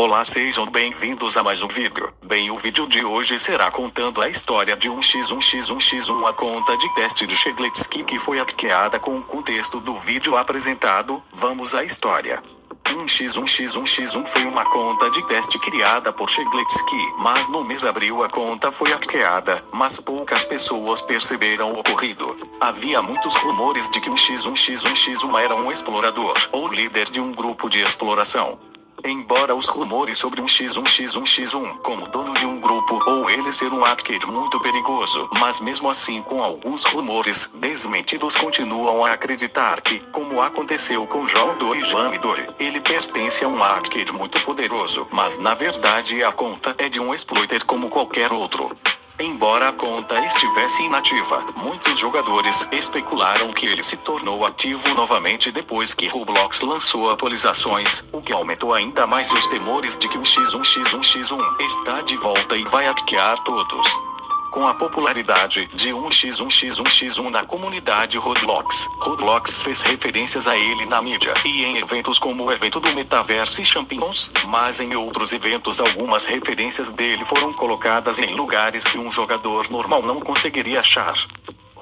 Olá, sejam bem-vindos a mais um vídeo. Bem, o vídeo de hoje será contando a história de 1x1x1x1, a conta de teste de Chegletsky que foi hackeada com o contexto do vídeo apresentado. Vamos à história. 1x1x1x1 foi uma conta de teste criada por Chegletsky, mas no mês de abril a conta foi hackeada, mas poucas pessoas perceberam o ocorrido. Havia muitos rumores de que 1x1x1x1 era um explorador ou líder de um grupo de exploração. Embora os rumores sobre 1x1x1x1 como dono de um grupo ou ele ser um hacker muito perigoso, mas mesmo assim com alguns rumores desmentidos continuam a acreditar que, como aconteceu com João Doe e Jane Doe, ele pertence a um hacker muito poderoso, mas na verdade a conta é de um exploiter como qualquer outro. Embora a conta estivesse inativa, muitos jogadores especularam que ele se tornou ativo novamente depois que Roblox lançou atualizações, o que aumentou ainda mais os temores de que 1x1x1x1 está de volta e vai hackear todos. Com a popularidade de 1x1x1x1 na comunidade Roblox, Roblox fez referências a ele na mídia e em eventos como o evento do Metaverse Champions, mas em outros eventos algumas referências dele foram colocadas em lugares que um jogador normal não conseguiria achar.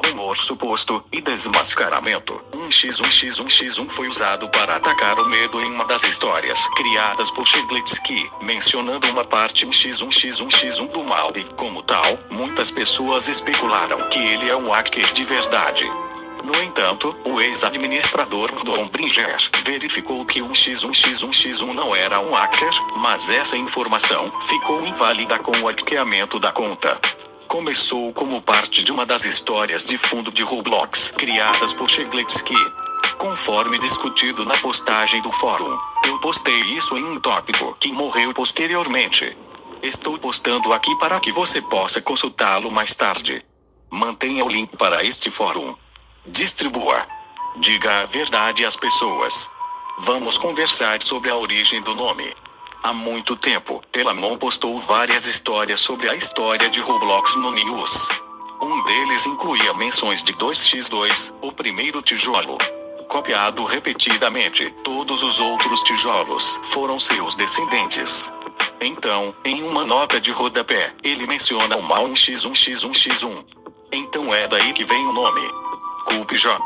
Rumor suposto e desmascaramento. 1x1x1x1 foi usado para atacar o medo em uma das histórias criadas por Chegletsky, mencionando uma parte 1x1x1x1 do mal e, como tal, muitas pessoas especularam que ele é um hacker de verdade. No entanto, o ex-administrador Don Bringer verificou que 1x1x1x1 não era um hacker, mas essa informação ficou inválida com o hackeamento da conta. Começou como parte de uma das histórias de fundo de Roblox criadas por Chegletsky. Conforme discutido na postagem do fórum, eu postei isso em um tópico que morreu posteriormente. Estou postando aqui para que você possa consultá-lo mais tarde. Mantenha o link para este fórum. Distribua. Diga a verdade às pessoas. Vamos conversar sobre a origem do nome. Há muito tempo, Telamon postou várias histórias sobre a história de Roblox no News. Um deles incluía menções de 2x2, o primeiro tijolo. Copiado repetidamente, todos os outros tijolos foram seus descendentes. Então, em uma nota de rodapé, ele menciona o mal 1x1x1x1. Então é daí que vem o nome. Culpe J.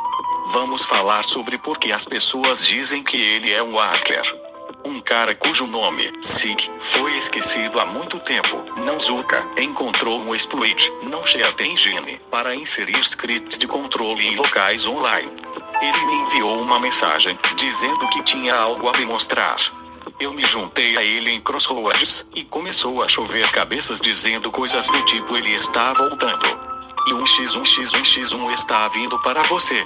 Vamos falar sobre por que as pessoas dizem que ele é um hacker. Um cara cujo nome, Sig, foi esquecido há muito tempo, Nanzuka, encontrou um exploit, não Sheat Engine, para inserir scripts de controle em locais online. Ele me enviou uma mensagem, dizendo que tinha algo a me mostrar. Eu me juntei a ele em Crossroads, e começou a chover cabeças dizendo coisas do tipo ele está voltando. E 1x1x1x1 está vindo para você.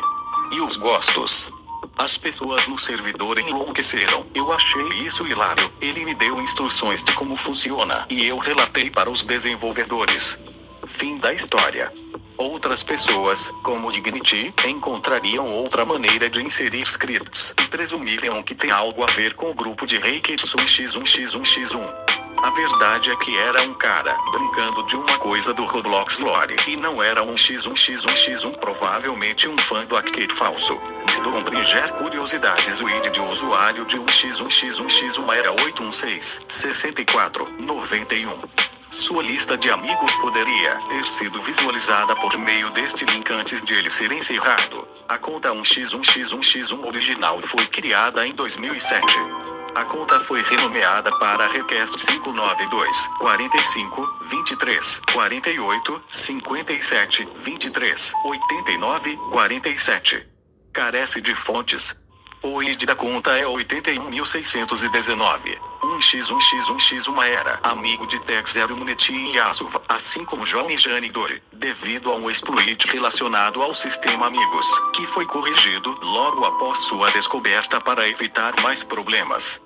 E os gostos. As pessoas no servidor enlouqueceram. Eu achei isso hilário. Ele me deu instruções de como funciona e eu relatei para os desenvolvedores. Fim da história. Outras pessoas, como Dignity, encontrariam outra maneira de inserir scripts e presumiriam que tem algo a ver com o grupo de hackers 1x1x1x1. A verdade é que era um cara brincando de uma coisa do Roblox Lore e não era 1x1x1x1, provavelmente um fã do hacker falso. De Don Bringer curiosidades, o ID de usuário de 1x1x1x1 era 816-6491. Sua lista de amigos poderia ter sido visualizada por meio deste link antes de ele ser encerrado. A conta 1x1x1x1 original foi criada em 2007. A conta foi renomeada para Request 592 45 23 48 57 23 89 47. Carece de fontes. O ID da conta é 81.619. 1x1x1x1 era amigo de Tech Zero Munity e Yasuva, assim como John e Jane Doe, devido a um exploit relacionado ao sistema Amigos, que foi corrigido logo após sua descoberta para evitar mais problemas.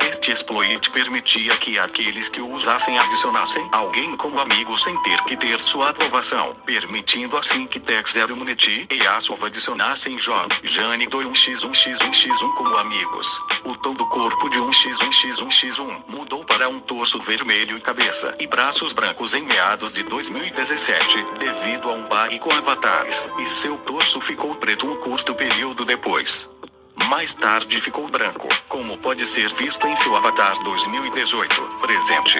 Este exploit permitia que aqueles que o usassem adicionassem alguém como amigo sem ter que ter sua aprovação, permitindo assim que Tech Zero Munity e Yasuva adicionassem John, Jane Doe 1x1x1x1 como amigos. O tom do corpo de 1x1x1x1 mudou para um torso vermelho e cabeça e braços brancos em meados de 2017, devido a um bug com avatares, e seu torso ficou preto um curto período depois. Mais tarde ficou branco, como pode ser visto em seu Avatar 2018, presente.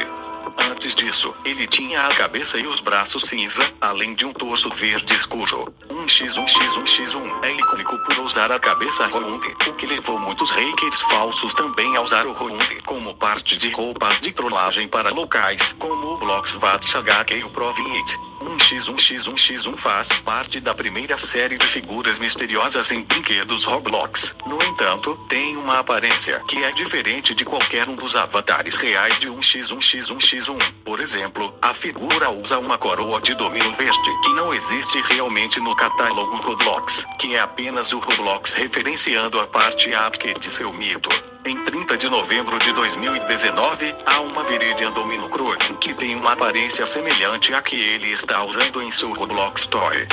Antes disso, ele tinha a cabeça e os braços cinza, além de um torso verde escuro. 1x1x1x1 é icônico por usar a cabeça Round, o que levou muitos hackers falsos também a usar o Round como parte de roupas de trollagem para locais como o Bloxvat HQ e o Provit. 1x1x1x1 faz parte da primeira série de figuras misteriosas em brinquedos Roblox. No entanto, tem uma aparência que é diferente de qualquer um dos avatares reais de 1x1x1x1. Por exemplo, a figura usa uma coroa de domínio verde que não existe realmente no catálogo Roblox, que é apenas o Roblox referenciando a parte APK de seu mito. Em 30 de novembro de 2019, há uma Viridian Domino Crove que tem uma aparência semelhante à que ele está usando em seu Roblox Toy.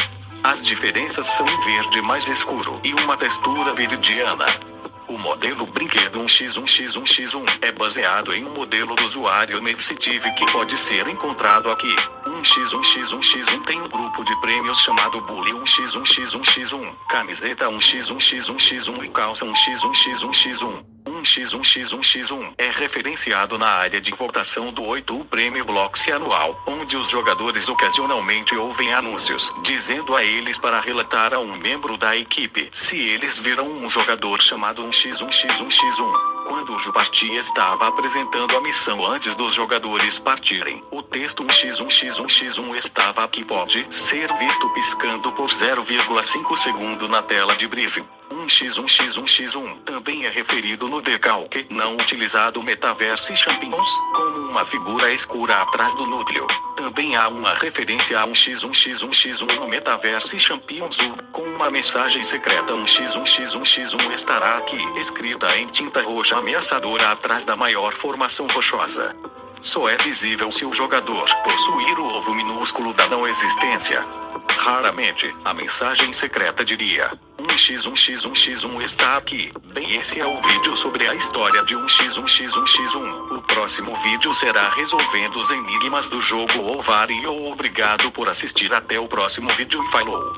As diferenças são em verde mais escuro e uma textura viridiana. O modelo brinquedo 1x1x1x1 é baseado em um modelo do usuário Nevsitive que pode ser encontrado aqui. 1x1x1x1 tem um grupo de prêmios chamado Bully 1x1x1x1, camiseta 1x1x1x1 e calça 1x1x1x1. 1x1x1x1 é referenciado na área de votação do 8 Prêmio Bloxy anual, onde os jogadores ocasionalmente ouvem anúncios, dizendo a eles para relatar a um membro da equipe se eles viram um jogador chamado 1x1x1x1. Quando o Juparty estava apresentando a missão antes dos jogadores partirem, o texto 1x1x1x1 estava aqui pode ser visto piscando por 0,5 segundo na tela de briefing. 1x1x1x1 também é referido no decalque não utilizado Metaverse Champions, como uma figura escura atrás do núcleo. Também há uma referência a 1x1x1x1 no Metaverse Champions com uma mensagem secreta 1x1x1x1 estará aqui, escrita em tinta roxa ameaçadora atrás da maior formação rochosa. Só é visível se o jogador possuir o ovo minúsculo da não existência. Raramente, a mensagem secreta diria 1x1x1x1 está aqui. Bem, esse é o vídeo sobre a história de 1x1x1x1. O próximo vídeo será resolvendo os enigmas do jogo Ovario. Obrigado por assistir, até o próximo vídeo e falou!